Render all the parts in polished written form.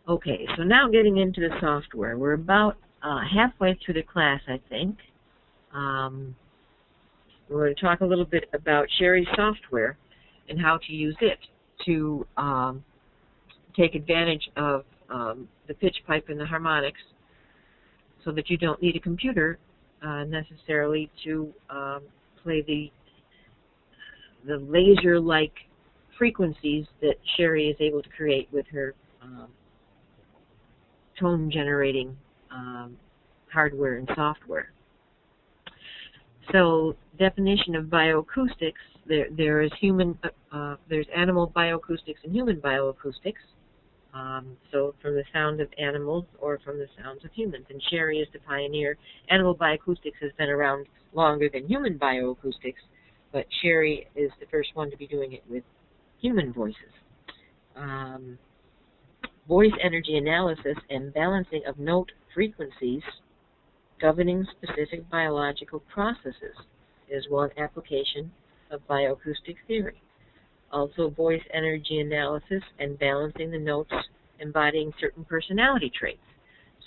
Okay, so now getting into the software. We're about halfway through the class, I think. We're going to talk a little bit about Sherry's software and how to use it to take advantage of the pitch pipe and the harmonics, so that you don't need a computer necessarily to play the laser-like frequencies that Sherry is able to create with her tone-generating hardware and software. So, definition of bioacoustics: there's animal bioacoustics and human bioacoustics. So from the sound of animals or from the sounds of humans. And Sherry is the pioneer. Animal bioacoustics has been around longer than human bioacoustics, but Sherry is the first one to be doing it with human voices. Voice energy analysis and balancing of note frequencies governing specific biological processes is one application of bioacoustic theory. Also, voice energy analysis and balancing the notes embodying certain personality traits.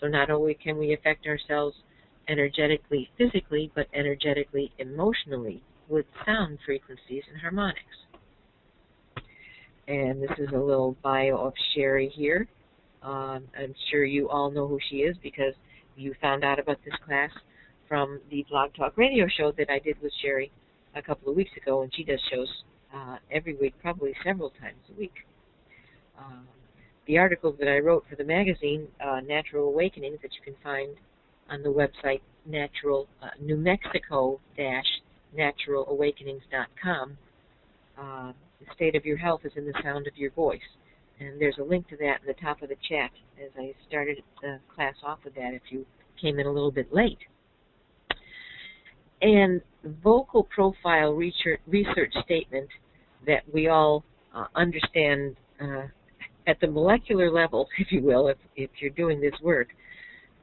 So not only can we affect ourselves energetically, physically, but energetically, emotionally with sound frequencies and harmonics. And this is a little bio of Sherry here. I'm sure you all know who she is because you found out about this class from the Blog Talk radio show that I did with Sherry a couple of weeks ago, and she does shows every week, probably several times a week. The article that I wrote for the magazine, Natural Awakenings, that you can find on the website New Mexico-naturalawakenings.com, the state of your health is in the sound of your voice. And there's a link to that in the top of the chat as I started the class off with that if you came in a little bit late. And vocal profile research statement that we all understand at the molecular level, if you will, if you're doing this work,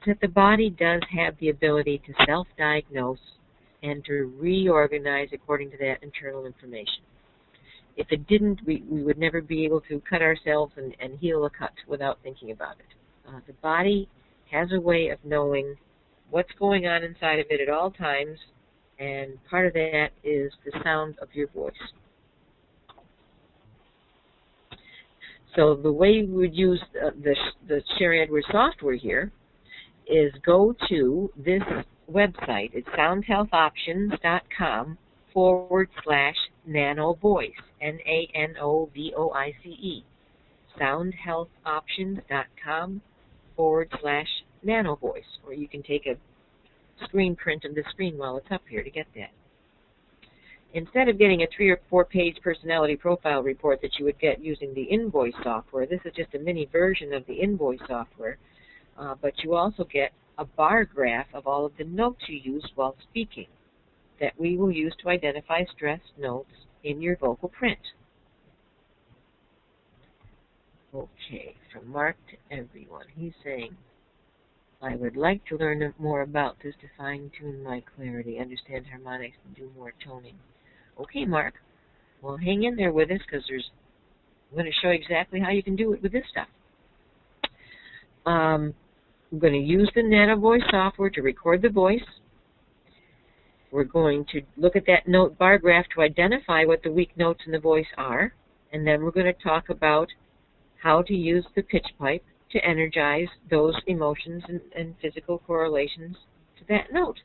that the body does have the ability to self-diagnose and to reorganize according to that internal information. If it didn't, we would never be able to cut ourselves and heal a cut without thinking about it. The body has a way of knowing what's going on inside of it at all times, and part of that is the sound of your voice. So the way we would use the Sherry Edwards software here is go to this website. It's soundhealthoptions.com/nanovoice, Nanovoice. soundhealthoptions.com/nanovoice, or you can take a screen print of the screen while it's up here to get that. Instead of getting a 3 or 4 page personality profile report that you would get using the Invoice software, this is just a mini version of the Invoice software, but you also get a bar graph of all of the notes you use while speaking that we will use to identify stressed notes in your vocal print. Okay, from Mark to everyone. He's saying, I would like to learn more about this to fine-tune my clarity, understand harmonics, and do more toning. Okay, Mark. Well, hang in there with us because I'm going to show you exactly how you can do it with this stuff. I'm going to use the Nanovoice software to record the voice. We're going to look at that note bar graph to identify what the weak notes in the voice are, and then we're going to talk about how to use the pitch pipe to energize those emotions and physical correlations to that note.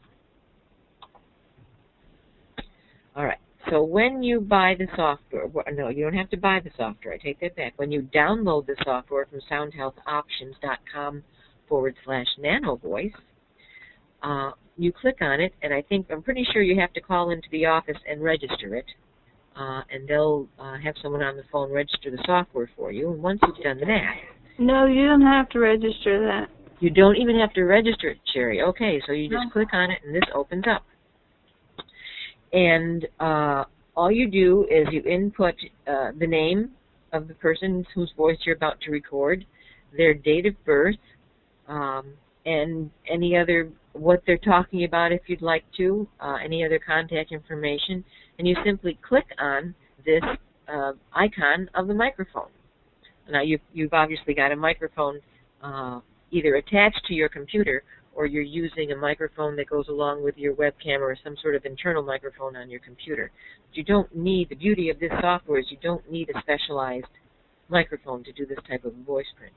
All right, so when you buy the software, no, you don't have to buy the software, I take that back. When you download the software from soundhealthoptions.com/nanovoice, you click on it, and I'm pretty sure you have to call into the office and register it, and they'll have someone on the phone register the software for you. And once you've done that, no, you don't have to register that. You don't even have to register it, Sherry. Okay, so you just click on it, and this opens up. And all you do is you input the name of the person whose voice you're about to record, their date of birth, and any other, what they're talking about if you'd like to, any other contact information, and you simply click on this icon of the microphone. Now, you've obviously got a microphone either attached to your computer or you're using a microphone that goes along with your webcam or some sort of internal microphone on your computer. But you don't need, the beauty of this software is you don't need a specialized microphone to do this type of voice print.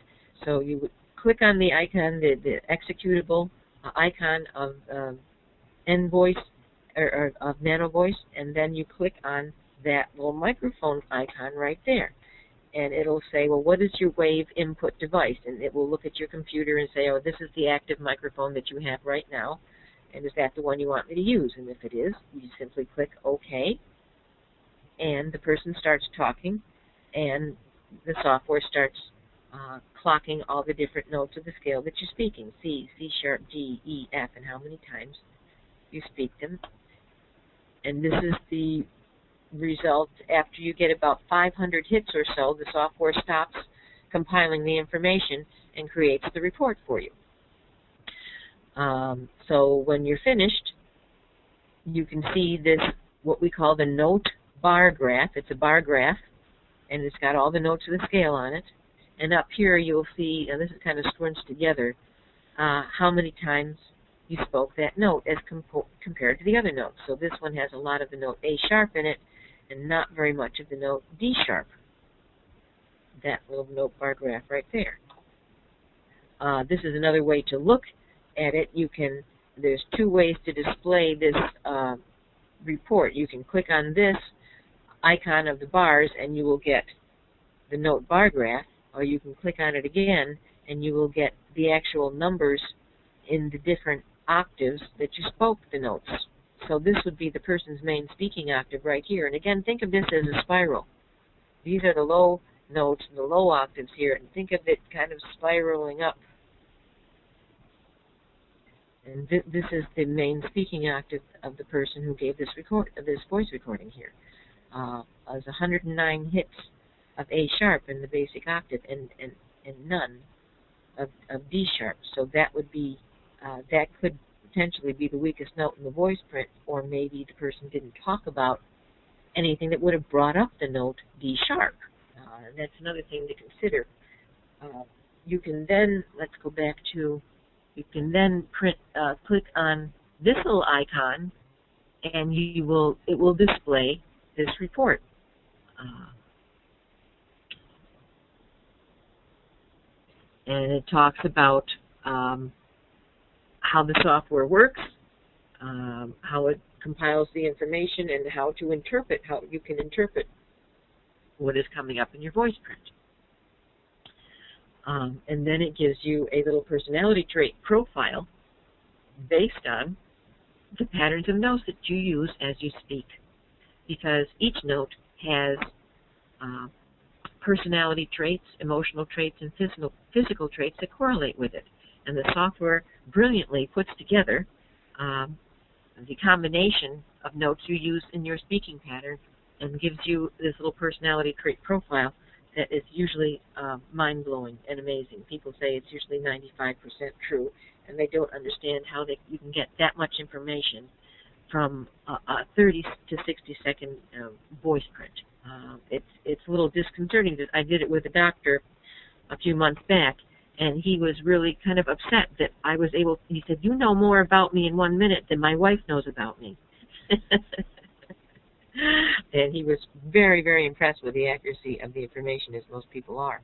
So you would click on the icon, the executable icon of Nvoice or of Nanovoice, and then you click on that little microphone icon right there. And it'll say, well, what is your wave input device? And it will look at your computer and say, oh, this is the active microphone that you have right now, and is that the one you want me to use? And if it is, you simply click OK, and the person starts talking, and the software starts clocking all the different notes of the scale that you're speaking, C, C sharp, G, E, F, and how many times you speak them. And this is the result. After you get about 500 hits or so, the software stops compiling the information and creates the report for you. So when you're finished, you can see this, what we call the note bar graph. It's a bar graph, and it's got all the notes of the scale on it. And up here you'll see, and this is kind of scrunched together, how many times you spoke that note as compared to the other notes. So this one has a lot of the note A sharp in it, and not very much of the note D sharp. That little note bar graph right there. This is another way to look at it. There's two ways to display this report. You can click on this icon of the bars and you will get the note bar graph, or you can click on it again and you will get the actual numbers in the different octaves that you spoke the notes. So this would be the person's main speaking octave right here. And again, think of this as a spiral. These are the low notes, the low octaves here, and think of it kind of spiraling up. And this is the main speaking octave of the person who gave this voice recording here. As 109 hits of A sharp in the basic octave, and none of D sharp. So that would be that could potentially be the weakest note in the voice print, or maybe the person didn't talk about anything that would have brought up the note D sharp. And that's another thing to consider. You can then, let's go back to, you can then print, click on this little icon, and it will display this report. And it talks about how the software works, how it compiles the information, and how to interpret, how you can interpret what is coming up in your voice print. And then it gives you a little personality trait profile based on the patterns of notes that you use as you speak, because each note has personality traits, emotional traits, and physical traits that correlate with it. And the software brilliantly puts together the combination of notes you use in your speaking pattern and gives you this little personality trait profile that is usually mind-blowing and amazing. People say it's usually 95% true, and they don't understand how you can get that much information from a 30 to 60-second voice print. It's a little disconcerting. I did it with a doctor a few months back, and he was really kind of upset that I was able, he said, you know more about me in 1 minute than my wife knows about me. And he was very, very impressed with the accuracy of the information, as most people are.